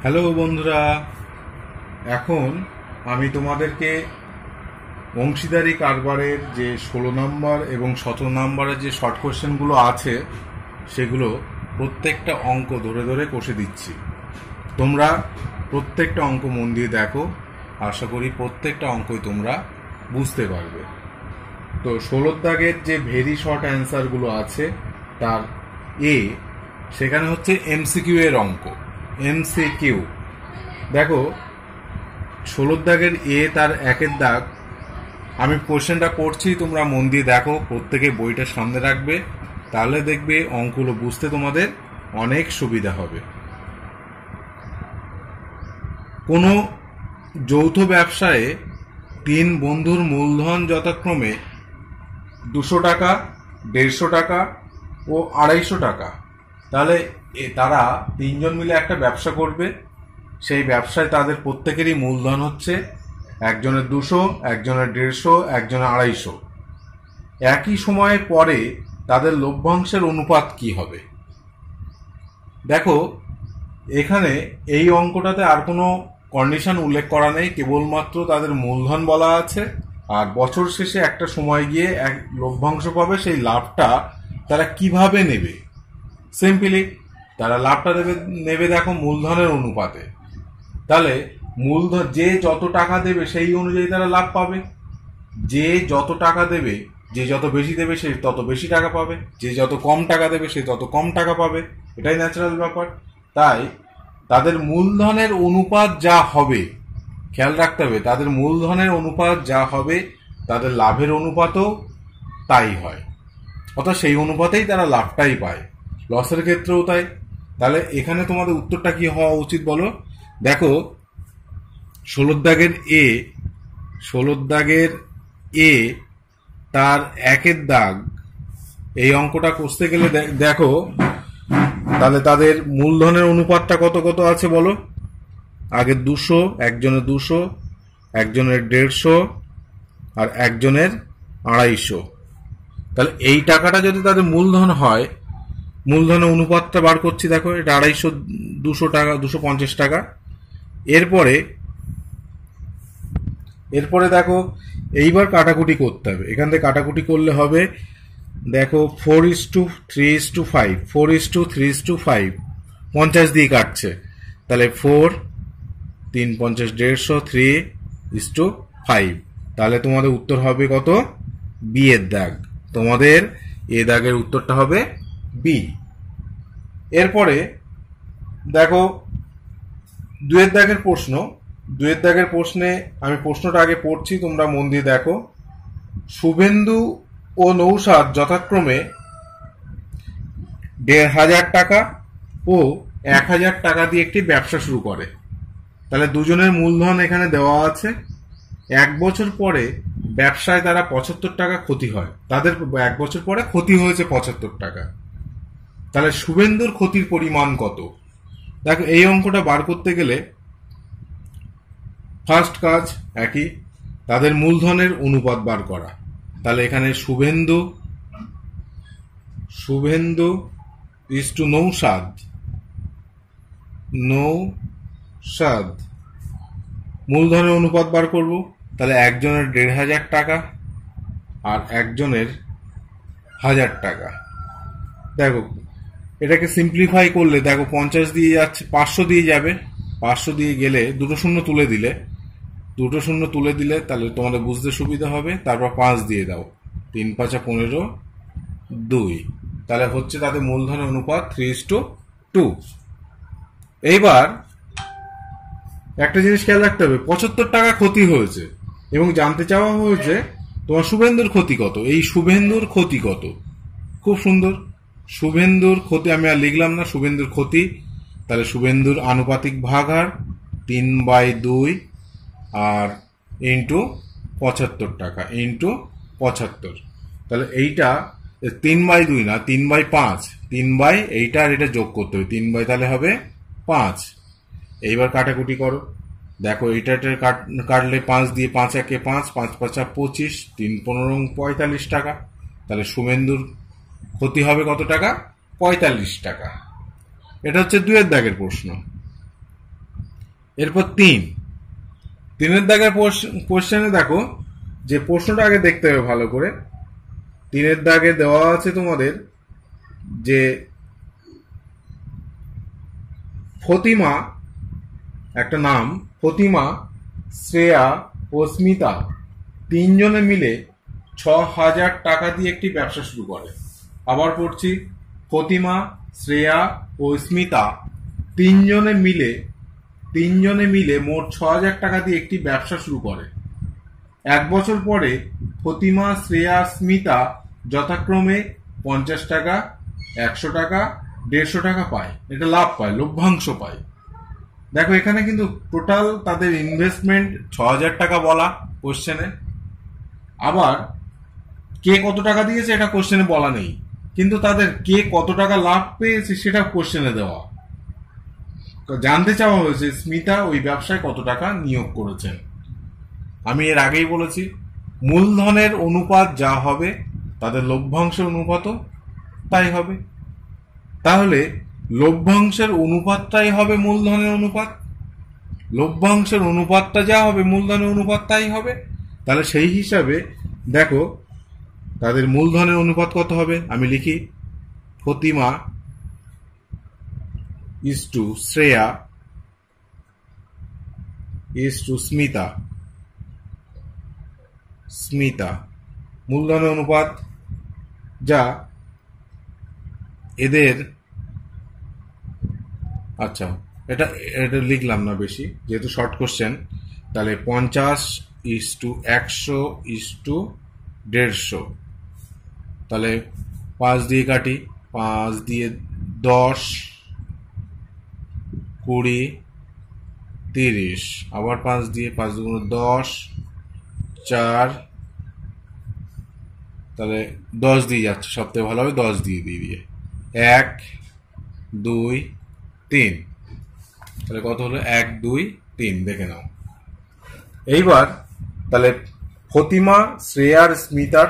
Hello বন্ধুরা, এখন আমি তোমাদেরকে অংশীদারি কারবারের যে 16 নম্বর এবং 17 নম্বরের যে শর্ট কোশ্চেনগুলো আছে সেগুলো প্রত্যেকটা অঙ্ক ধরে ধরে কষে দিচ্ছি। তোমরা প্রত্যেকটা অঙ্ক মন দিয়ে দেখো, আশা করি প্রত্যেকটা অঙ্কই তোমরা বুঝতে পারবে। তো 16 দাগের যে ভেরি শর্ট অ্যান্সারগুলো আছে তার সেখানে হচ্ছে এমসিকিউ এর অঙ্ক। এমসিকিউ দেখো, 16 দাগের তার 1 দাগ আমি কোশ্চেনটা করছি, তোমরা মন দিয়ে দেখো, প্রত্যেকে বইটা সামনে রাখবে, তাহলে দেখবে অঙ্কগুলো বুঝতে তোমাদের অনেক সুবিধা হবে। কোনো যৌথ ব্যবসায়ে 3 বন্ধুর মূলধন যথাক্রমে 200 টাকা, 150 টাকা ও 250 টাকা। তাহলে তারা 3 জন মিলে একটা ব্যবসা করবে। সেই ব্যবসায় তাদের প্রত্যেকেরই মূলধন হচ্ছে একজনের 200, একজনের 150, একজনের 250। একই সময়ের পরে তাদের লভ্যাংশের অনুপাত কি হবে? দেখো, এখানে এই অঙ্কটাতে আর কোনো কন্ডিশন উল্লেখ করা নেই, কেবলমাত্র তাদের মূলধন বলা আছে আর বছর শেষে একটা সময় গিয়ে এক লভ্যাংশ পাবে। সেই লাভটা তারা কিভাবে নেবে? সিম্পলি তারা লাভটা নেবে দেখো মূলধনের অনুপাতে। তাহলে মূলধন যে যত টাকা দেবে সেই অনুযায়ী তারা লাভ পাবে। যে যত টাকা দেবে, যে যত বেশি দেবে সে তত বেশি টাকা পাবে, যে যত কম টাকা দেবে সে তত কম টাকা পাবে। এটাই ন্যাচারাল ব্যাপার। তাই তাদের মূলধনের অনুপাত যা হবে, খেয়াল রাখতে হবে, তাদের মূলধনের অনুপাত যা হবে তাদের লাভের অনুপাতও তাই হয়, অর্থাৎ সেই অনুপাতেই তারা লাভটাই পায়। লসের ক্ষেত্রেও তাই। তাহলে এখানে তোমাদের উত্তরটা কি হওয়া উচিত বলো? দেখো, 16 দাগের তার 1 দাগ, এই অঙ্কটা কষতে গেলে দেখো তাহলে তাদের মূলধনের অনুপাতটা কত কত আছে বলো? আগে 200, একজনের 200, একজনের 150 আর একজনের 250। তাহলে এই টাকাটা যদি তাদের মূলধন হয়, মূলধনের অনুপাতটা বার করছি, দেখো এটা 250, 200 টাকা, 250 টাকা। এরপরে দেখো এইবার কাটাকুটি করতে হবে। এখান থেকে কাটাকুটি করলে হবে, দেখো 4:3:5, 4:3:5, 50 দিয়ে কাটছে। তাহলে 4, 3 50, 150, 3:5। তাহলে তোমাদের উত্তর হবে কত? বি এর দাগ। তোমাদের এ দাগের উত্তরটা হবে বি। এরপরে দেখো 2 দাগের প্রশ্ন। 2 দাগের প্রশ্নে আমি প্রশ্নটা আগে পড়ছি, তোমরা মন দিয়ে দেখো। শুভেন্দু ও নৌশাদ যথাক্রমে 1,500 টাকা ও 1,000 টাকা দিয়ে একটি ব্যবসা শুরু করে। তাহলে দুজনের মূলধন এখানে দেওয়া আছে। 1 বছর পরে ব্যবসায় তারা 75 টাকা ক্ষতি হয়। তাদের 1 বছর পরে ক্ষতি হয়েছে 75 টাকা। তাহলে শুভেন্দুর ক্ষতির পরিমাণ কত? দেখো, এই অঙ্কটা বার করতে গেলে ফার্স্ট কাজ একই, তাদের মূলধনের অনুপাত বার করা। তাহলে এখানে শুভেন্দু ইজ টু নৌশাদ মূলধনের অনুপাত বার করব। তাহলে একজনের 1,500 টাকা আর একজনের 1,000 টাকা। দেখো, এটাকে সিম্পলিফাই করলে দেখো 50 দিয়ে যাচ্ছে, 500 দিয়ে যাবে। 500 দিয়ে গেলে দুটো শূন্য তুলে দিলে তাহলে তোমাদের বুঝতে সুবিধা হবে। তারপর 5 দিয়ে দাও, 3 5 15, 2। তাহলে হচ্ছে তাদের মূলধনের অনুপাত 3:2। এইবার একটা জিনিস খেয়াল রাখতে হবে, 75 টাকা ক্ষতি হয়েছে এবং জানতে চাওয়া হয়েছে তোমার শুভেন্দুর ক্ষতি কত। এই শুভেন্দুর ক্ষতি কত? খুব সুন্দর, শুভেন্দুর ক্ষতি আমি আর লিখলাম না, শুভেন্দুর ক্ষতি। তাহলে শুভেন্দুর আনুপাতিক ভাগ হার 3/2 আর ইন্টু 75 টাকা ইন্টু 75। তাহলে এইটা 3/2 না, 3/5, এইটা আর এটা যোগ করতে হবে, 3 তাহলে হবে 5। এইবার কাটাকুটি করো। দেখো, এইটা কাটলে 5 দিয়ে 5 একে 5, 5 5 25, 3 15 45 টাকা। তাহলে শুভেন্দুর ক্ষতি হবে কত টাকা? 45 টাকা। এটা হচ্ছে 2 দাগের প্রশ্ন। এরপর 3, 3-এর দাগের কোশ্চেনে দেখো যে প্রশ্নটা আগে দেখতে হবে ভালো করে। 3-এর দাগে দেওয়া আছে তোমাদের যে ফতিমা, একটা নাম, ফতিমা, শ্রেয়া ও স্মিতা 3 জনে মিলে 6,000 টাকা দিয়ে একটি ব্যবসা শুরু করে। আবার পড়ছি, ফতিমা, শ্রেয়া ও স্মিতা 3 জনে মিলে মোট 6,000 টাকা দিয়ে একটি ব্যবসা শুরু করে। 1 বছর পরে ফতিমা, শ্রেয়া, স্মিতা যথাক্রমে 50 টাকা, 100 টাকা, 150 টাকা পায়। এটা লাভ পায়, লভ্যাংশ পায়। দেখো এখানে কিন্তু টোটাল তাদের ইনভেস্টমেন্ট 6,000 টাকা বলা কোশ্চেনে। আবার কে কত টাকা দিয়েছে এটা কোশ্চেনে বলা নেই, কিন্তু তাদের কে কত টাকা লাভ পেয়েছে সেটা কোশ্চেনে দেওয়া। জানতে চাওয়া হয়েছে স্মিতা ওই ব্যবসায় কত টাকা নিয়োগ করেছেন। আমি এর আগেই বলেছি, মূলধনের অনুপাত যা হবে তাদের লভ্যাংশের অনুপাতও তাই হবে। তাহলে লভ্যাংশের অনুপাতটাই হবে মূলধনের অনুপাত, লভ্যাংশের অনুপাতটা যা হবে মূলধনের অনুপাত তাই হবে। তাহলে সেই হিসাবে দেখো তাদের মূলধনের অনুপাত কত হবে, আমি লিখি Fatima is to Shreya is to Smita মূলধনের অনুপাত যা এদের, আচ্ছা এটা লিখলাম না বেশি যেহেতু শর্ট কোশ্চেন। তাহলে 50:100:150। তাহলে 5 দিয়ে কাটি, 5 দিয়ে 10, 20, 30, আবার 5 দিয়ে, 5 দুগুণ 10, 4, তাহলে 10 দিয়ে যাচ্ছে, সবথেকে ভালো হবে 10 দিয়ে 1, 2, 3। তাহলে কত হলো? 1, 2, 3 দেখে নাও। এইবার তাহলে ফতিমা, শ্রেয়ার, স্মিতার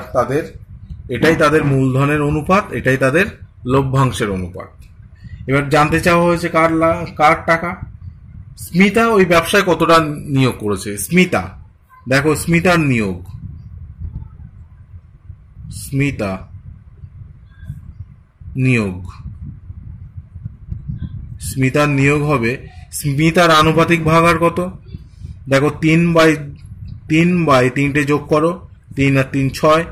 এটাই তাদের মূলধনের অনুপাত, এটাই তাদের লভ্যাংশের অনুপাত। এবার জানতে চাওয়া হয়েছে কার টাকা। স্মিতা ওই ব্যবসায় কতটা নিয়োগ করেছে। স্মিতা, দেখো স্মিতার নিয়োগ, স্মিতার নিয়োগ হবে, স্মিতার আনুপাতিক ভাগার কত? দেখো 3/3 যোগ করো, 3 আর 3 6,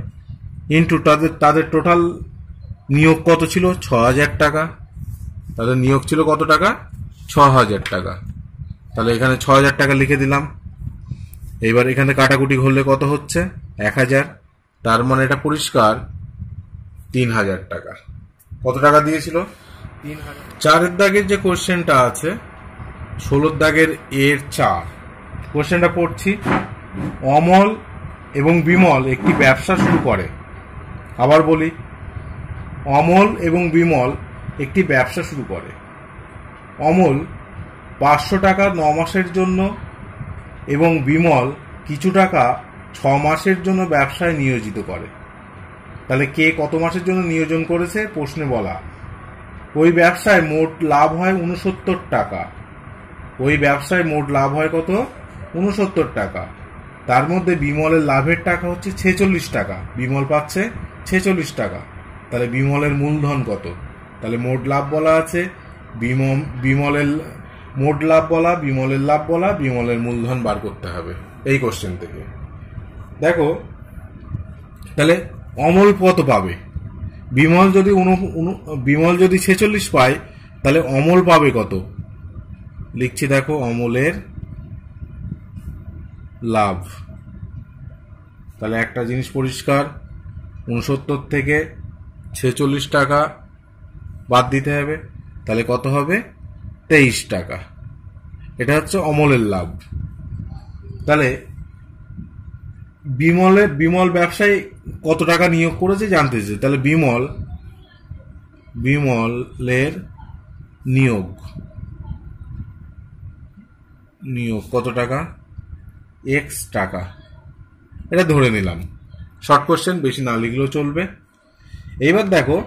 ইন্টু তাদের টোটাল নিয়োগ কত ছিল? 6,000 টাকা। তাদের নিয়োগ ছিল কত টাকা? 6,000 টাকা। তাহলে এখানে 6,000 টাকা লিখে দিলাম। এইবার এখানে কাটাকুটি করলে কত হচ্ছে? 1,000। তার মানে এটা পরিষ্কার 3,000 টাকা। কত টাকা দিয়েছিল? 3,000। 4-এর দাগের যে কোশ্চেনটা আছে, 16-র দাগের এর 4 কোশ্চেনটা পড়ছি। অমল এবং বিমল একটি ব্যবসা শুরু করে। আবার বলি, অমল এবং বিমল একটি ব্যবসা শুরু করে। অমল 500 টাকা 9 মাসের জন্য এবং বিমল কিছু টাকা 6 মাসের জন্য ব্যবসায় নিয়োজিত করে। তাহলে কে কত মাসের জন্য নিয়োজন করেছে প্রশ্নে বলা। ওই ব্যবসায় মোট লাভ হয় 69 টাকা। ওই ব্যবসায় মোট লাভ হয় কত? 69 টাকা। তার মধ্যে বিমলের লাভের টাকা হচ্ছে 46 টাকা। বিমল পাচ্ছে 46 টাকা। তাহলে বিমলের মূলধন কত? তাহলে মোট লাভ বলা আছে, বিমলের মোট লাভ বলা, বিমলের লাভ বলা, বিমলের মূলধন বার করতে হবে এই কোশ্চেন থেকে। দেখো তাহলে অমল কত পাবে? বিমল যদি 46 পায়, তাহলে অমল পাবে কত? লিখছি দেখো, অমলের লাভ। তাহলে একটা জিনিস পরিষ্কার, 69 থেকে 46 টাকা বাদ দিতে হবে। তাহলে কত হবে? 23 টাকা। এটা হচ্ছে অমলের লাভ। তাহলে বিমল ব্যবসায় কত টাকা নিয়োগ করেছে জানতে চাই। তাহলে বিমলের নিয়োগ কত টাকা? X টাকা। এটা ধরে নিলাম, শর্ট কোশ্চেন, বেশি না লিখলেও চলবে। এইবার দেখো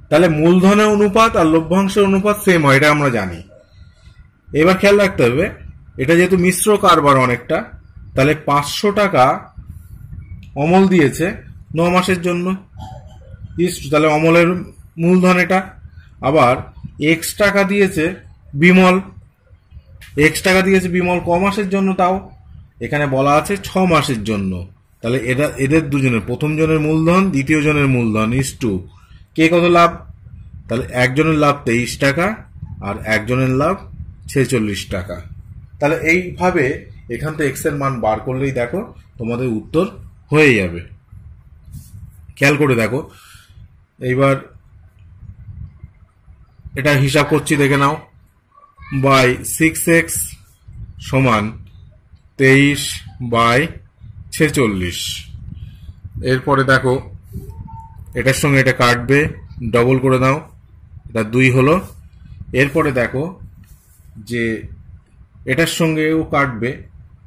তাহলে মূলধনের অনুপাত আর লভ্যাংশের অনুপাত সেম হয়, এটা আমরা জানি। এবার খেয়াল রাখতে হবে, এটা যেহেতু মিশ্র কারবার অনেকটা, তাহলে 500 টাকা অমল দিয়েছে 9 মাসের জন্য, তাহলে অমলের মূলধন এটা। আবার এক্স টাকা দিয়েছে বিমল, ক মাসের জন্য, তাও এখানে বলা আছে 6 মাসের জন্য। তাহলে এদের দুজনের, প্রথম জনের মূলধন দ্বিতীয় জনের মূলধন ইস্টু কে কত লাভ, তাহলে একজনের লাভ 23 টাকা আর একজনের লাভ 46 টাকা। তাহলে এইভাবে এখান থেকে এক্স এর মান বার করলেই দেখো তোমাদের উত্তর হয়ে যাবে। খেয়াল করে দেখো, এইবার এটা হিসাব করছি, দেখে নাও। বাই 6x সমান 23/46। এরপরে দেখো এটার সঙ্গে এটা কাটবে, ডবল করে দাও, এটা 2 হলো। এরপরে দেখো যে এটার সঙ্গেও কাটবে,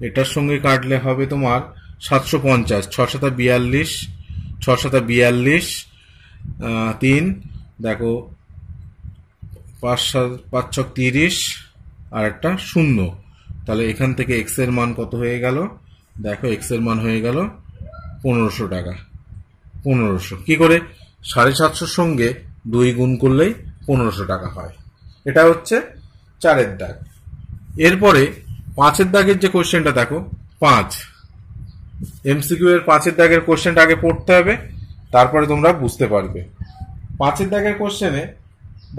এটার সঙ্গে কাটলে হবে তোমার 750, 6 7 42, 6 7 42, 3 দেখো 5 6 30 আর একটা 0। তাহলে এখান থেকে এক্স এর মান কত হয়ে গেল, দেখো এক্স এর মান হয়ে গেল 1500 টাকা। 1500 কি করে, 750 সঙ্গে 2 গুণ করলেই 1500 টাকা হয়। এটা হচ্ছে 4-এর দাগ। এরপরে 5-এর দাগের যে কোশ্চেনটা দেখো, 5 এমসিকিউ এর 5-এর দাগের কোশ্চেনটা আগে পড়তে হবে, তারপরে তোমরা বুঝতে পারবে। 5-এর দাগের কোশ্চেনে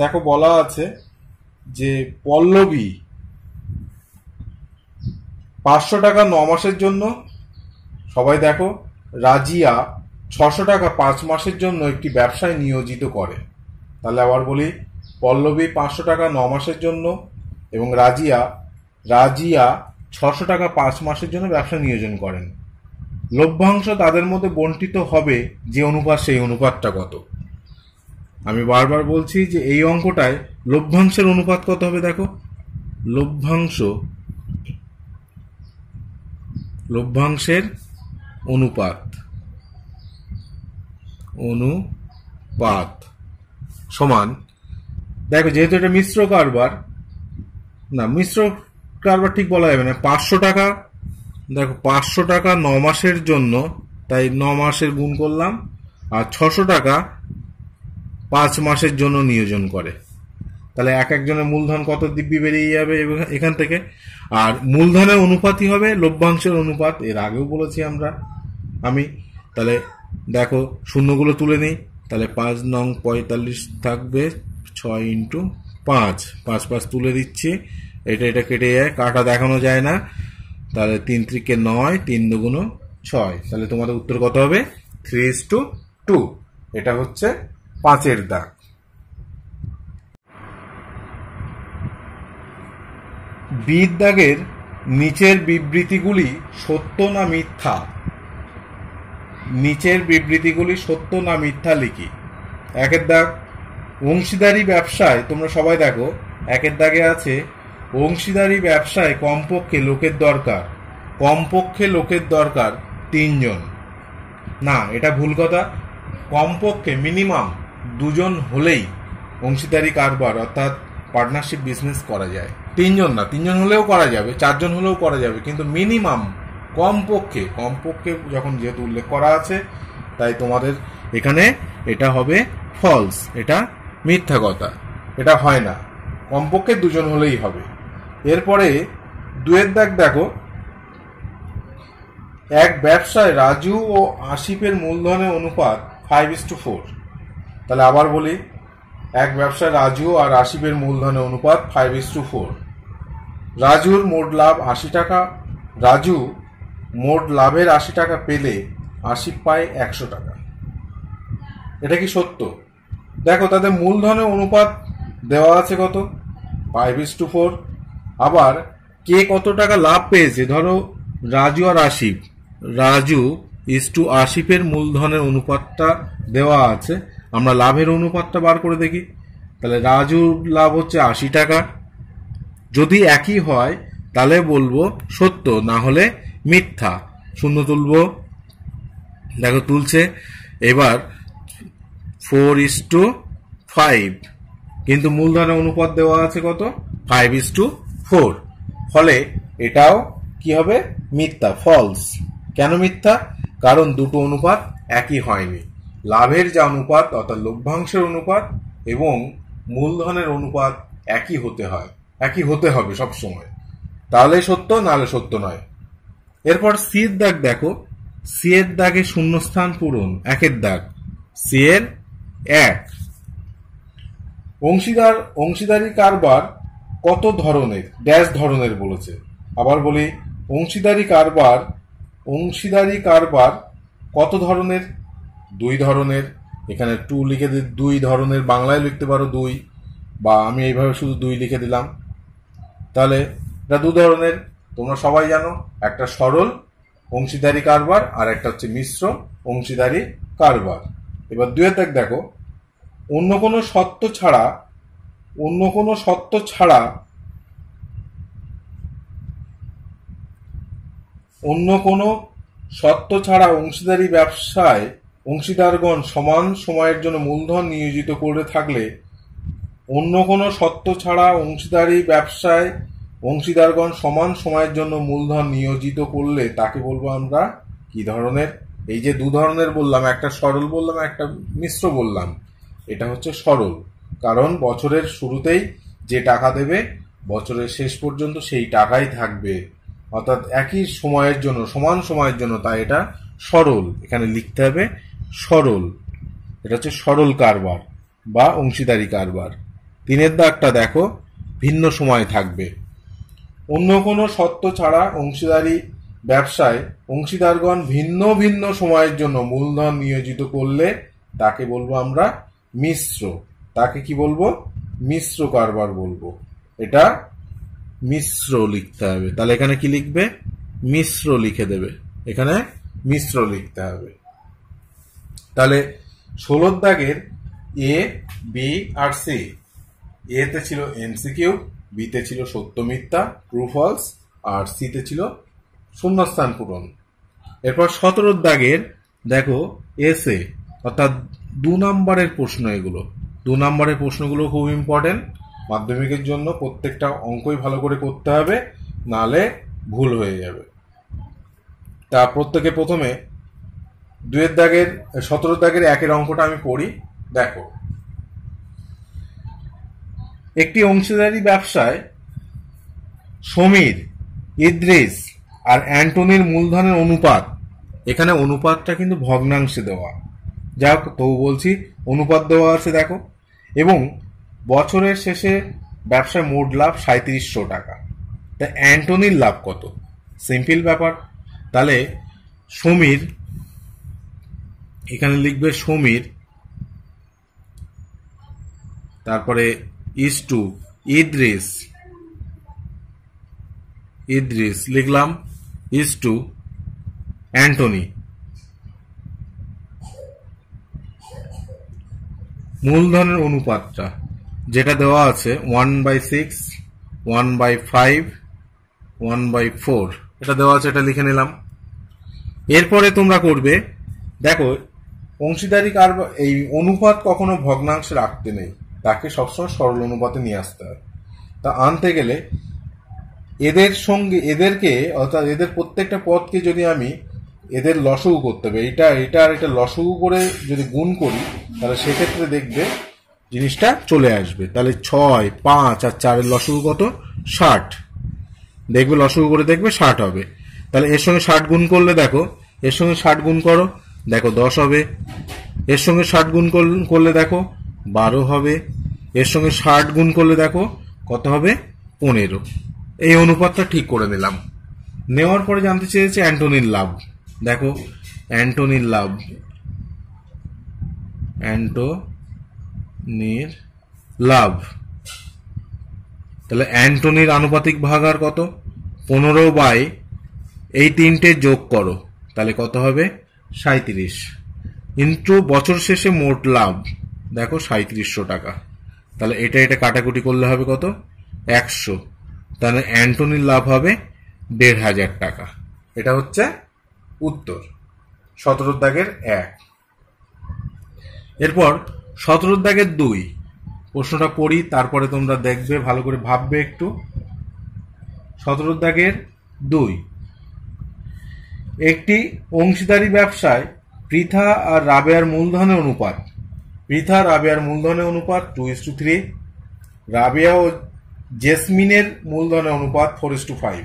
দেখো বলা আছে যে পল্লবী 500 টাকা 9 মাসের জন্য, সবাই দেখো, রাজিয়া 600 টাকা 5 মাসের জন্য একটি ব্যবসায় নিয়োজিত করে। তাহলে আবার বলি, পল্লবী 500 টাকা 9 মাসের জন্য এবং রাজিয়া 600 টাকা 5 মাসের জন্য ব্যবসা নিয়োজন করেন। লভ্যাংশ তাদের মধ্যে বন্টিত হবে যে অনুপাত, সেই অনুপাতটা কত? আমি বারবার বলছি যে এই অঙ্কটায় লভ্যাংশের অনুপাত কত হবে, দেখো লভ্যাংশের অনুপাত সমান, দেখো যেহেতু এটা মিশ্র কারবার, না মিশ্র কারবার ঠিক বলা যাবে না, 500 টাকা, দেখো 500 টাকা 9 মাসের জন্য, তাই 9 মাসের গুণ করলাম, আর 600 টাকা 5 মাসের জন্য নিয়োজন করে। তাহলে এক একজনের মূলধন কত দিব্যি বেরিয়ে যাবে এখান থেকে। আর মূলধনের অনুপাতই হবে লভ্যাংশের অনুপাত, এর আগেও বলেছি আমি। তাহলে দেখো শূন্যগুলো তুলে নিই, তাহলে 5 নং 45 থাকবে, 6 × 5, 5 5 তুলে দিচ্ছি, এটা কেটে যায়, কাটা দেখানো যায় না। তাহলে 3 3 9, 3 2 6। তাহলে তোমাদের উত্তর কত হবে, 3:2। এটা হচ্ছে 5-এর দাগ। বির দাগের নিচের বিবৃতিগুলি সত্য না মিথ্যা, লিখি। 1-এর দাগ, অংশীদারি ব্যবসায়, তোমরা সবাই দেখো 1-এর দাগে আছে অংশীদারি ব্যবসায় কমপক্ষে লোকের দরকার 3 জন। না, এটা ভুল কথা। কমপক্ষে মিনিমাম 2 জন হলেই অংশীদারি কারবার অর্থাৎ পার্টনারশিপ বিজনেস করা যায়। 3 জন না, 3 জন হলেও করা যাবে, 4 জন হলেও করা যাবে, কিন্তু মিনিমাম কমপক্ষে যখন যেহেতু উল্লেখ করা আছে, তাই তোমাদের এখানে এটা হবে ফলস, এটা মিথ্যা কথা, এটা হয় না, কমপক্ষে 2 জন হলেই হবে। এরপরে 2-এর দাগ দেখো, এক ব্যবসায় রাজু ও আসিফের মূলধনের অনুপাত 5:4। তাহলে আবার বলি, এক ব্যবসায় রাজু আর আসিফের মূলধনের অনুপাত 5:4। রাজুর মোট লাভ 80 টাকা, রাজু মোট লাভের 80 টাকা পেলে আসিফ পায় 100 টাকা। এটা কি সত্য? দেখো তাদের মূলধনের অনুপাত দেওয়া আছে কত, 5:4। আবার কে কত টাকা লাভ পেয়েছে, ধরো রাজু আর আসিফ, রাজু আসিফের মূলধনের অনুপাতটা দেওয়া আছে, আমরা লাভের অনুপাতটা বার করে দেখি। তাহলে রাজুর লাভ হচ্ছে 80 টাকা, যদি একই হয় তাহলে বলবো সত্য, না হলে মিথ্যা। শূন্য তুলবো, দেখো তুলছে। এবার 4:5, কিন্তু মূলধনের অনুপাত দেওয়া আছে কত, 5:4। 4। ফলে এটাও কি হবে? মিথ্যা, ফলস। কেন মিথ্যা? কারণ দুটো অনুপাত একই হয়নি। লাভের যে অনুপাত অর্থাৎ লভ্যাংশের অনুপাত এবং মূলধনের অনুপাত একই হতে হয়, একই হতে হবে সবসময়, তাহলে সত্য, নাহলে সত্য নয়। এরপর সি এর দাগ দেখো, সি এর দাগে শূন্যস্থান পূরণ, একের দাগ, সি এর 1। অংশীদারি কারবার কত ধরনের? ড্যাশ ধরনের বলেছে। আবার বলি, অংশীদারি কারবার কত ধরনের? 2 ধরনের। এখানে 2 লিখে 2 ধরনের, বাংলায় লিখতে পারো 2, বা আমি এইভাবে শুধু 2 লিখে দিলাম। তাহলে এটা 2 ধরনের, তোমরা সবাই জানো। একটা সরল অংশীদারি কারবার আর একটা হচ্ছে মিশ্র অংশীদারি কারবার। এবার 2 এর দাগ দেখো, অন্য কোনো শর্ত ছাড়া অংশীদারি ব্যবসায় অংশীদারগণ সমান সময়ের জন্য মূলধন নিয়োজিত করে থাকলে, অন্য কোনো শর্ত ছাড়া অংশীদারি ব্যবসায় অংশীদারগণ সমান সময়ের জন্য মূলধন নিয়োজিত করলে তাকে বলবো আমরা কি ধরনের? এই যে 2 ধরনের বললাম, একটা সরল বললাম, একটা মিশ্র বললাম, এটা হচ্ছে সরল। কারণ বছরের শুরুতেই যে টাকা দেবে বছরের শেষ পর্যন্ত সেই টাকাই থাকবে, অর্থাৎ একই সময়ের জন্য, সমান সময়ের জন্য, তাই এটা সরল। এখানে লিখতে হবে সরল। এটা হচ্ছে সরল কারবার বা অংশীদারি কারবার। 3 এর দাগটা দেখো, ভিন্ন সময় থাকবে। অন্য কোনো শর্ত ছাড়া অংশীদারি ব্যবসায় অংশীদারগণ ভিন্ন ভিন্ন সময়ের জন্য মূলধন নিয়োজিত করলে তাকে বলবো আমরা মিশ্র। তাকে কি বলবো? মিশ্র কারবার বলবো। এটা মিশ্র লিখতে হবে। তাহলে এখানে কি লিখবে? মিশ্র লিখে দেবে, এখানে মিশ্র লিখতে হবে। তাহলে 16 দাগের এ, বি আর সি। এ তে ছিল এমসিকিউ, বি তে ছিল সত্য মিথ্যা, ট্রু ফলস, আর সি তে ছিল শূন্যস্থান পূরণ। এরপর 17 দাগের দেখো এসে, অর্থাৎ 2 নম্বরের প্রশ্ন। এগুলো 2 নম্বরের প্রশ্নগুলো খুব ইম্পর্টেন্ট মাধ্যমিকের জন্য। প্রত্যেকটা অঙ্কই ভালো করে করতে হবে, নালে ভুল হয়ে যাবে। তা প্রত্যেকে প্রথমে 2 দাগের 17 দাগের 1 অঙ্কটা আমি পড়ি, দেখো। একটি অংশীদারি ব্যবসায় সমীর, ইদ্রিস আর অ্যান্টনির মূলধনের অনুপাত, এখানে অনুপাতটা কিন্তু ভগ্নাংশে দেওয়া, যাক তবু বলছি অনুপাত দেওয়া আছে দেখো, এবং বছরের শেষে ব্যবসায় মোট লাভ 3700 টাকা। তা অ্যান্টনির লাভ কত? সিম্পল ব্যাপার। তাহলে সমীর, এখানে লিখবে সমীর, তারপরে ইস্টু ইদ্রিস লিখলাম, ইস্টু অ্যান্টনি। মূলধনের অনুপাতটা যেটা দেওয়া আছে 1/6, 1/5, 1/4, এটা দেওয়া আছে, এটা লিখে নিলাম। এরপরে তোমরা করবে, দেখো অংশীদারি কারবার, এই অনুপাত কখনো ভগ্নাংশে রাখতে নেই, তাকে সবসময় সরল অনুপাতে নিয়ে আসতে হয়। তা আনতে গেলে এদেরকে অর্থাৎ এদের প্রত্যেকটা পদকে যদি আমি এদের লসগু করতে হবে, এটা আর এটা লসগু করে যদি গুণ করি, তাহলে সেক্ষেত্রে দেখবে জিনিসটা চলে আসবে। তাহলে 6, 5 আর 4 লসগু কত? 60। দেখবে লসগু করে দেখবে 60 হবে। তাহলে এর সঙ্গে 60 গুণ করলে দেখো, এর সঙ্গে 60 গুণ করো, দেখো 10 হবে। এর সঙ্গে 60 গুণ করলে দেখো 12 হবে। এর সঙ্গে 60 গুণ করলে দেখো কত হবে? 15। এই অনুপাতটা ঠিক করে নিলাম। নেওয়ার পরে জানতে চেয়েছে অ্যান্টনির লাভ। দেখো অ্যান্টনির লাভ, তাহলে অ্যান্টনির আনুপাতিক ভাগার কত? 15 বাই এই 3টে যোগ করো, তাহলে কত হবে? 37 ইন্টু বছর শেষে মোট লাভ, দেখো 3700 টাকা। তাহলে এটা কাটাকুটি করলে হবে কত? 100। তাহলে অ্যান্টনির লাভ হবে 1500 টাকা। এটা হচ্ছে উত্তর 17 দাগের 1। এরপর 17 দাগের 2 প্রশ্নটা পড়ি, তারপরে তোমরা দেখবে, ভালো করে ভাববে একটু। 17 দাগের 2, একটি অংশীদারি ব্যবসায় পৃথা আর রাবেয়ার মূলধনের অনুপাত। পৃথা রাবেয়ার মূলধনের অনুপাত 2:3, রাবেয়া ও জেসমিনের মূলধনের অনুপাত 4:5।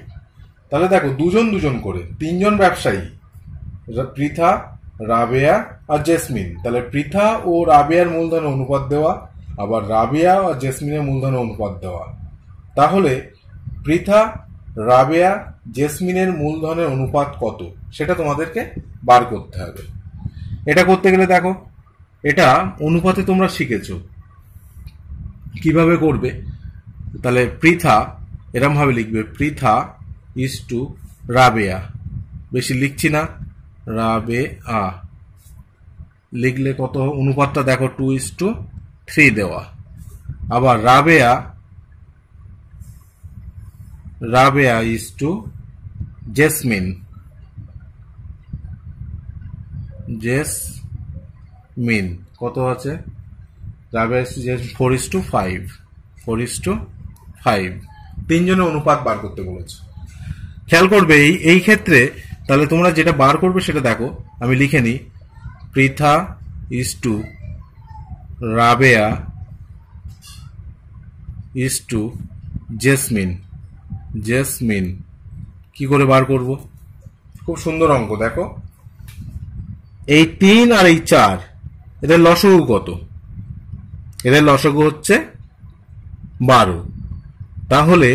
তাহলে দেখো দুজন দুজন করে 3 জন ব্যবসায়ী, পৃথা, রাবেয়া আর জেসমিন। তাহলে পৃথা ও রাবেয়ার মূলধনের অনুপাত দেওয়া, আবার রাবেয়া আর জেসমিনের মূলধনের অনুপাত দেওয়া। তাহলে পৃথা, রাবেয়া, জেসমিনের মূলধনের অনুপাত কত সেটা তোমাদেরকে বার করতে হবে। এটা করতে গেলে দেখো, এটা অনুপাতে তোমরা শিখেছো কিভাবে করবে। তাহলে পৃথা এরম ভাবে লিখবে, পৃথা ইজ টু রাবেয়া, বেশি লিখছি না, রাবেয়া লিখলে কত অনুপাতটা দেখো 2:3 দেওয়া। আবার রাবেয়া ইজ টু জেসমিন, জেসমিন কত আছে, রাবেয়া ইজ টু জেসমিন 4:5, 4:5। 3 জনের অনুপাত বার করতে বলেছে। খেয়াল করবে এই ক্ষেত্রে তাহলে তোমরা যেটা বার করবে সেটা দেখো, আমি লিখে নিই, Pritha is to Rabeya is to Jesmin, Jesmin কি করে বার করব? খুব সুন্দর অঙ্ক দেখো, এই 3 আর এই 4 এদের লসাগু কত? এদের লসাগু হচ্ছে 12। তাহলে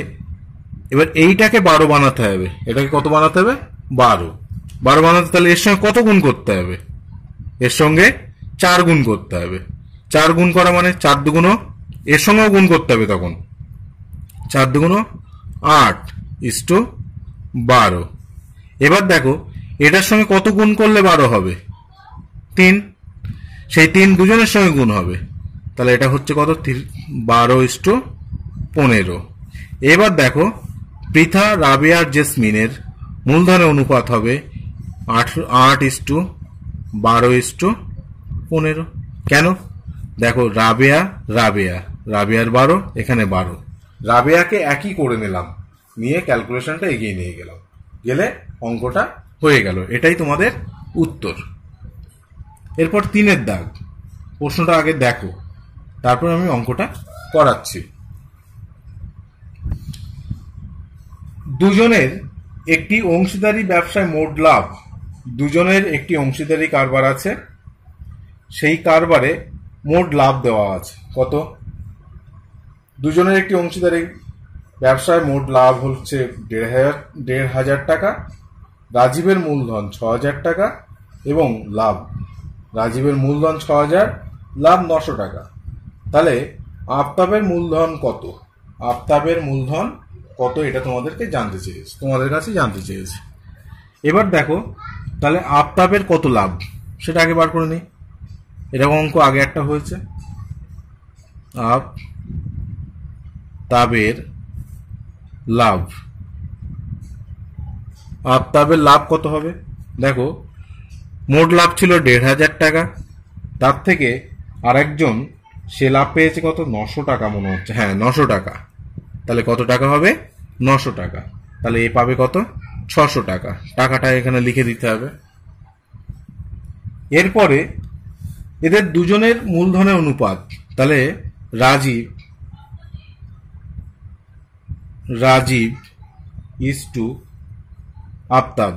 এবার এইটাকে 12 বানাতে হবে, এটাকে কত বানাতে হবে? 12 বানাতে তাহলে এর সঙ্গে কত গুণ করতে হবে? এর সঙ্গে 4 গুণ করতে হবে। 4 গুণ করা মানে 4 দুগুণ, এর সঙ্গেও গুণ করতে হবে, তখন 4 দুগুণ 8:12। এবার দেখো এটার সঙ্গে কত গুণ করলে 12 হবে? 3। সেই 3 দুজনের সঙ্গে গুণ হবে, তাহলে এটা হচ্ছে কত? 12:15। এবার দেখো পৃথা, রাবেয়া আর জেসমিনের মূলধনের অনুপাত হবে 8:12:15। কেন? দেখো রাবেয়ার 12, এখানে 12, রাবেয়াকে একই করে নিলাম, নিয়ে ক্যালকুলেশনটা এগিয়ে নিয়ে গেলে অঙ্কটা হয়ে গেল। এটাই তোমাদের উত্তর। এরপর 3-এর দাগ, প্রশ্নটা আগে দেখো, তারপর আমি অঙ্কটা করাচ্ছি। দুজনের একটি অংশীদারি ব্যবসায় মোট লাভ। দুজনের একটি অংশীদারি কারবার আছে, সেই কারবারে মোট লাভ দেওয়া আছে কত? দুজনের একটি অংশীদারি ব্যবসায় মোট লাভ হচ্ছে 1,500 টাকা। রাজীবের মূলধন 6,000 টাকা এবং লাভ, রাজীবের মূলধন 6,000, লাভ 900 টাকা। তাহলে আফতাবের মূলধন কত? আফতাবের মূলধন কত এটা তোমাদের কাছে জানতে চেয়েছে। এবার দেখো তাহলে আফতাবের কত লাভ সেটা আগে বার করে নিই। এরকম অঙ্ক আগে একটা হয়েছে, আফতাবের লাভ। আফতাবের লাভ কত হবে? দেখো মোট লাভ ছিল 1,500 টাকা, তার থেকে আরেকজন সে লাভ পেয়েছে কত? 900 টাকা মনে হচ্ছে, হ্যাঁ 900 টাকা। তাহলে কত টাকা হবে? 900 টাকা। তাহলে এ পাবে কত? 600 টাকা। টাকাটা এখানে লিখে দিতে হবে। এরপরে এদের দুজনের মূলধনের অনুপাত, তাহলে রাজীব ইজ টু আফতাব,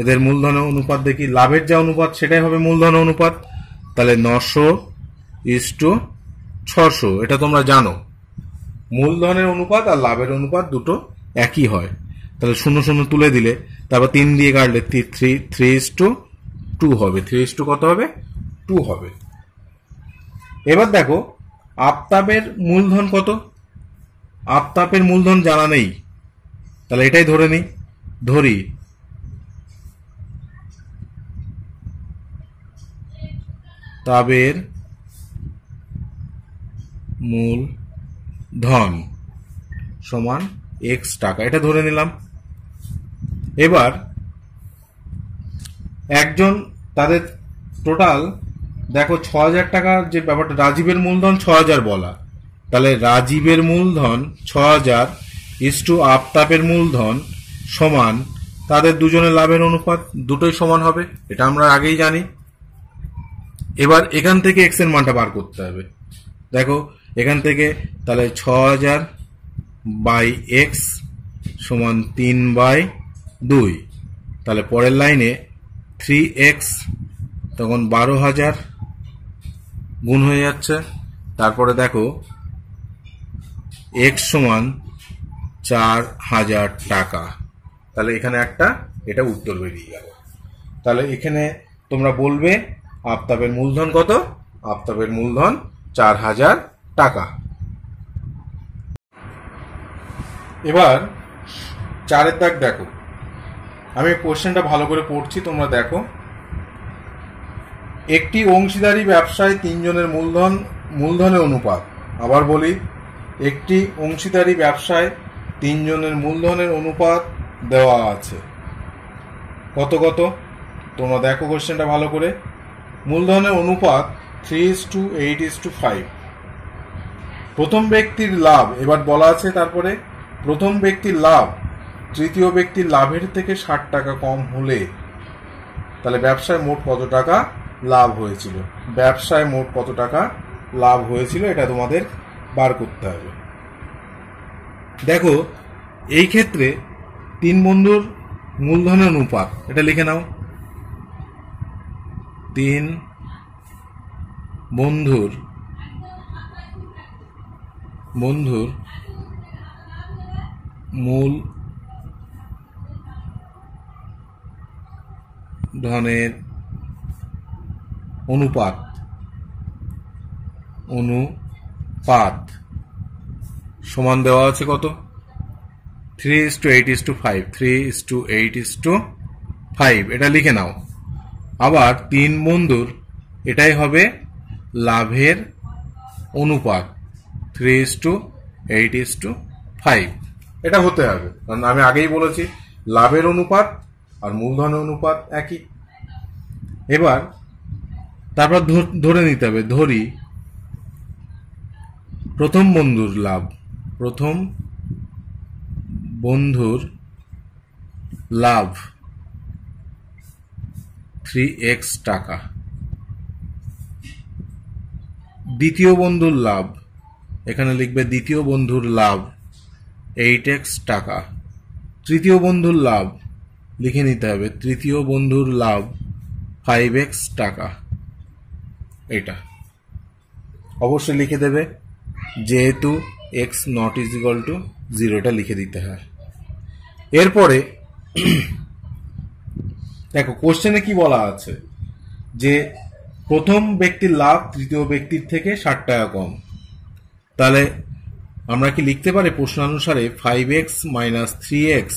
এদের মূলধনের অনুপাত দেখি, লাভের যা অনুপাত সেটাই হবে মূলধনের অনুপাত। তাহলে 900:600, এটা তোমরা জানো মূলধনের অনুপাত আর লাভের অনুপাত দুটো একই হয়। তাহলে 0 তুলে দিলে, তারপর 3 দিয়ে কাটলে 3:2 হবে। 3:2 কত হবে? 2 হবে। এবার দেখো আফতাবের মূলধন কত? আফতাবের মূলধন জানা নেই, তাহলে এটাই ধরি তাবের মূলধন সমান x টাকা, এটা ধরে নিলাম। এবার একজন তাদের টোটাল দেখো 6,000 টাকার যে ব্যাপারটা, রাজীবের মূলধন 6,000 বলা, তাহলে রাজীবের মূলধন ৬০০০ ইস্টু আফতাবের মূলধন সমান, তাদের দুজনের লাভের অনুপাত দুটোই সমান হবে, এটা আমরা আগেই জানি। এবার এখান থেকে এক্স এর মানটা বার করতে হবে। দেখো এখান থেকে তাহলে ৬০০০ বাই এক্স সমান ৩/২। তাহলে পরের লাইনে 3x তখন ১২,০০০ গুণ হয়ে যাচ্ছে। তারপরে দেখো x সমান ৪,০০০ টাকা। তাহলে এখানে একটা এটা উত্তর বেরিয়ে গেল। তাহলে এখানে তোমরা বলবে আফতাবের মূলধন কত? আফতাবের মূলধন ৪,০০০ টাকা। এবার ৪-এর দাগ দেখো, আমি কোশ্চেনটা ভালো করে পড়ছি, তোমরা দেখো। একটি অংশীদারি ব্যবসায় তিনজনের মূলধনের অনুপাত। আবার বলি, একটি অংশীদারি ব্যবসায় তিনজনের মূলধনের অনুপাত দেওয়া আছে। কত কত? তোমরা দেখো কোশ্চেনটা ভালো করে। মূলধনের অনুপাত 3:8:5। প্রথম ব্যক্তির লাভ, এবার বলা আছে তারপরে প্রথম ব্যক্তির লাভ তৃতীয় ব্যক্তির লাভের থেকে ৬০ টাকা কম হলে তাহলে ব্যবসায় মোট কত টাকা লাভ হয়েছিল? ব্যবসায় মোট কত টাকা লাভ হয়েছিল এটা তোমাদের বার করতে হবে। দেখো এই ক্ষেত্রে তিন বন্ধুর মূলধনের অনুপাত, এটা লিখে নাও। তিন বন্ধুর মূলধনের অনুপাত সমান দেওয়া আছে কত? 3:8:5। 3:8:5 এটা লিখে নাও। আবার তিন বন্ধুর এটাই হবে লাভের অনুপাত 3:8:5। এটা হতে হবে, কারণ আমি আগেই বলেছি লাভের অনুপাত আর মূলধনের অনুপাত একই। এবার তারপর ধরে নিতে হবে, ধরি প্রথম বন্ধুর লাভ, প্রথম বন্ধুর লাভ 3x টাকা। দ্বিতীয় বন্ধুর লাভ, এখানে লিখবে দ্বিতীয় বন্ধুর লাভ 8x টাকা। তৃতীয় বন্ধুর লাভ লিখে নিতে হবে, তৃতীয় বন্ধুর লাভ 5x টাকা। এটা অবশ্যই লিখে দেবে, যেহেতু x not is equal to 0 এটা লিখে দিতে হয়। এরপরে দেখো কোশ্চেনে কি বলা আছে, যে প্রথম ব্যক্তির লাভ তৃতীয় ব্যক্তির থেকে ৬০ টাকা কম। তাহলে আমরা কি লিখতে পারি প্রশ্নানুসারে 5x - 3x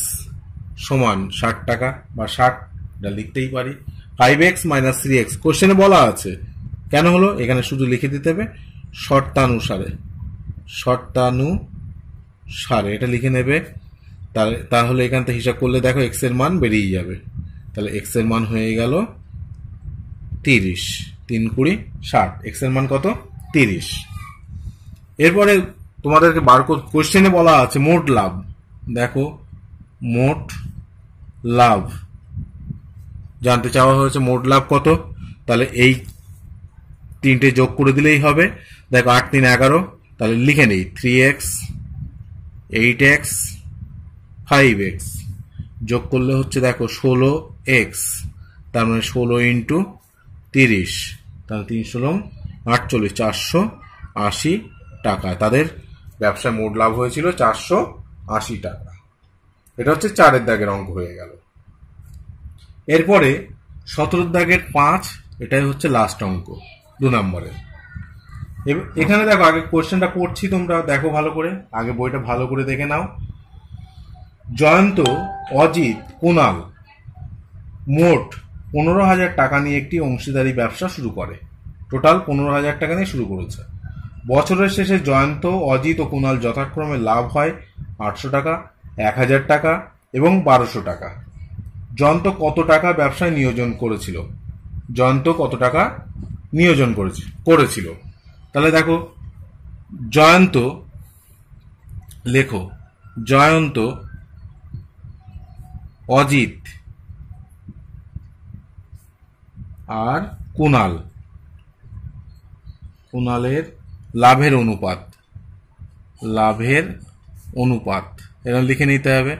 সমান ৬০ টাকা বা ৬০, এটা লিখতেই পারি। 5x - 3x কোশ্চেনে বলা আছে, কেন হলো? এখানে শুধু লিখে দিতে হবে শর্তানুসারে, এটা লিখে নেবে। তাহলে এখান থেকে হিসাব করলে দেখো এক্স এর মান বেরিয়ে যাবে। তাহলে এক্স এর মান হয়ে গেল 30। 3×20 = 60। এক্স এর মান কত? 30। এরপরে তোমাদেরকে কোশ্চেনে বলা আছে মোট লাভ। দেখো মোট লাভ জানতে চাওয়া হয়েছে, মোট লাভ কত? তাহলে এই তিনটে যোগ করে দিলেই হবে। দেখো 8 3 11, তাহলে লিখে নেই 3x 8x 5x যোগ করলে হচ্ছে দেখো 16x, তার মানে 16 × 30, তাহলে 3 × 16 480 টাকা। তাদের ব্যবসায় মোট লাভ হয়েছিল 480 টাকা। এটা হচ্ছে 4-এর দাগের অঙ্ক হয়ে গেল। এরপরে 17-এর দাগের 5, এটাই হচ্ছে লাস্ট অঙ্ক 2 নম্বরের। এখানে দেখো আগে কোশ্চেনটা পড়ছি, তোমরা দেখো ভালো করে, আগে বইটা ভালো করে দেখে নাও। জয়ন্ত, অজিত, কুণাল মোট 15,000 টাকা নিয়ে একটি অংশীদারি ব্যবসা শুরু করে। টোটাল 15,000 টাকা নিয়ে শুরু করেছে। বছরের শেষে জয়ন্ত, অজিত ও কুণাল যথাক্রমে লাভ হয় 800 টাকা, 1000 টাকা এবং 1200 টাকা। জয়ন্ত কত টাকা ব্যবসায় নিয়োজন করেছিল? জয়ন্ত কত টাকা নিয়োজন করেছিল? তাহলে দেখো জয়ন্ত, লেখো জয়ন্ত, অজিত আর কুণাল, কুণালের লাভের অনুপাত, লাভের অনুপাত এরকম লিখে নিতে হবে।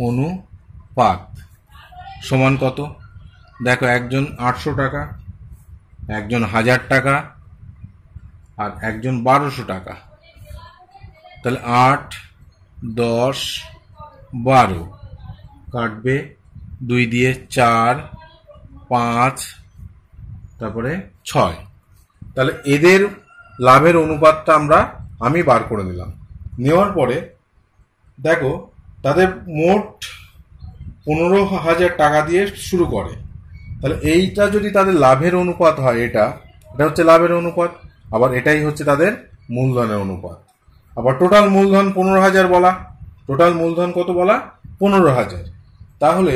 অনুপাত সমান কত? দেখো, একজন 800 টাকা, একজন 1000 টাকা আর একজন 1200 টাকা। তাহলে 8, 10, 12 কাটবে 2 দিয়ে 4, 5, তারপরে 6। তাহলে এদের লাভের অনুপাতটা আমি বার করে নিলাম। নেওয়ার পরে দেখো, তাদের মোট 15,000 টাকা দিয়ে শুরু করে। তাহলে এইটা যদি তাদের লাভের অনুপাত হয়, এটা হচ্ছে লাভের অনুপাত, আবার এটাই হচ্ছে তাদের মূলধনের অনুপাত। আবার টোটাল মূলধন 15,000 বলা, টোটাল মূলধন কত বলা? 15,000। তাহলে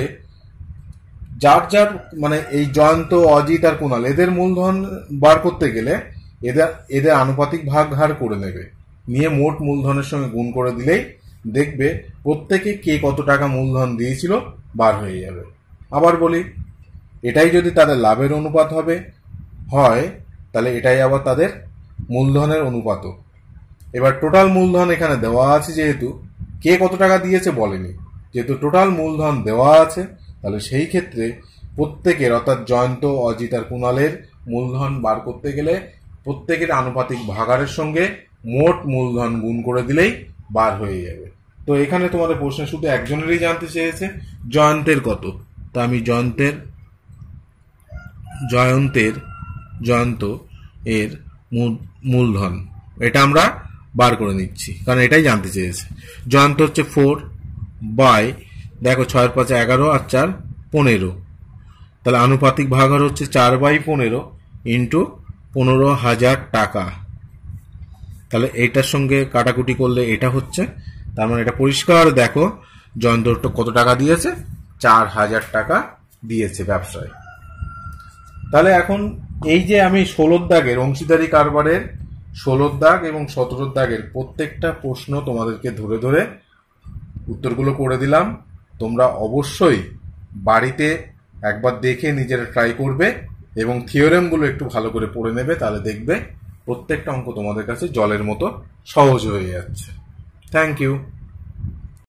যার যার মানে এই জয়ন্ত, অজিত আর কুণাল এদের মূলধন বার করতে গেলে এদের আনুপাতিক ভাগ করে নেবে, নিয়ে মোট মূলধনের সঙ্গে গুণ করে দিলেই দেখবে প্রত্যেকে কে কত টাকা মূলধন দিয়েছিল বার হয়ে যাবে। আবার বলি, এটাই যদি তাদের লাভের অনুপাত হয় তাহলে এটাই আবার তাদের মূলধনের অনুপাতও। এবার টোটাল মূলধন এখানে দেওয়া আছে, যেহেতু কে কত টাকা দিয়েছে বলেনি, যেহেতু টোটাল মূলধন দেওয়া আছে, তাহলে সেই ক্ষেত্রে প্রত্যেকের অর্থাৎ জয়ন্ত, অজিত আর কুণালের মূলধন বার করতে গেলে প্রত্যেকের আনুপাতিক ভাগারের সঙ্গে মোট মূলধন গুণ করে দিলেই বার হয়ে যাবে। তো এখানে তোমাদের প্রশ্নে শুধু একজনেরই জানতে চেয়েছে জয়ন্তের কত। তা আমি জয়ন্ত এর মূলধন এটা আমরা বার করে নিচ্ছি, কারণ এটাই জানতে চেয়েছে। জয়ন্ত হচ্ছে 4 বাই, দেখো 6 5 11 আর 4 15, তাহলে আনুপাতিক ভাগার হচ্ছে 4/15 ইন্টু 15,000 টাকা। তাহলে এইটার সঙ্গে কাটাকুটি করলে এটা হচ্ছে, তার মানে এটা পরিষ্কার দেখো জয়ন্ত কত টাকা দিয়েছে, 4,000 টাকা দিয়েছে ব্যবসায়। তাহলে এখন এই যে আমি 16 দাগের অংশীদারি কারবারের 16 দাগ এবং 17 দাগের প্রত্যেকটা প্রশ্ন তোমাদেরকে ধরে ধরে উত্তরগুলো করে দিলাম। তোমরা অবশ্যই বাড়িতে একবার দেখে নিজেরা ট্রাই করবে এবং থিওরেমগুলো একটু ভালো করে পড়ে নেবে, তাহলে দেখবে প্রত্যেকটা অঙ্ক তোমাদের কাছে জলের মতো সহজ হয়ে যাচ্ছে। Thank you.